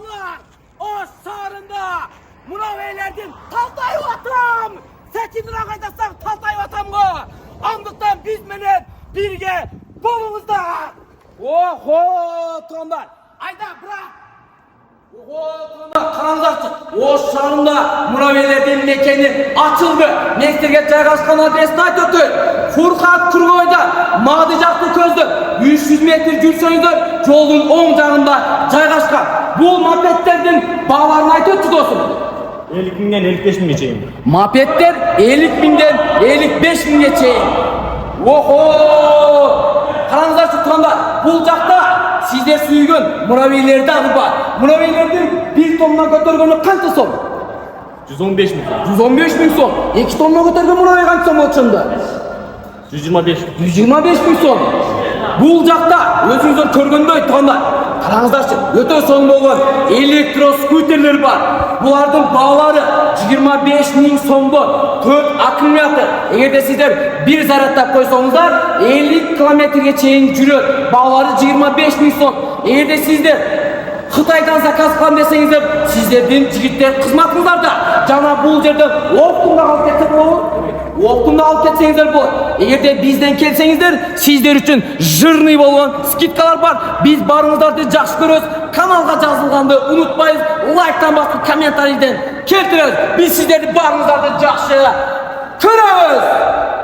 Toğanlar, o sağrında Muraveylerden Taltay vatam. Seçimden kaydasak Taltay vatamga. Andıktan biz menen birge bolumuzda. Oho Toğanlar, ayda bırak. Karanlık o şarında Muraveylerden mekeni açıldı. Mestirge çaygaşkan adresini aytıptı. Furkat Kurgoy'da Madıcaklı közlü 300 metre жүрсөңүздөр жолдун оң жагында жайгашкан. Бул мопедтердин бааларын айтып достum. 50 миңден 55 миңге чейин. Mopedler 50 миңден 55 миңге чейин. Охо! Караңыздарчы турганда, бул жакта сиздер сүйгөн Muraveylerди аны бар. Muraveylerдин bir тонна көтөргөнү канча сом? 115 миң. 115 миң сом. 2 тонна көтөргөн Muravey канча сом болчунда? 125 миң. 125 миң сом. Бул жакта өзүңүздөр көргөндөй турганда, караңыздарчы, өтө соң болгон электроскутерлер бар. Булардын баалары 25 миң сомдон 4 аккумулятор. Эгерде сиздер бир зарядтап койсоңуздар, 50 километрге чейин жүрөт. Баалары 25 миң сом. Эгерде сиздер Кытайдан заказ кылам десеңиздер, сиздердин жигиттер кызматыңыздарда жана бул жерден оптумда алып кетсе болобу? Оптумда алып кетсеңиздер болот. Эгерде бизден келсеңиздер, сиздер үчүн жирный болгон скидкалар бар. Биз барыңыздарды жакшы көрөбүз. Каналга жазылганды унутпайбыз. Лайктан басып комментарийден келтиребиз. Биз сиздерди барыңыздарды жакшы көрөбүз.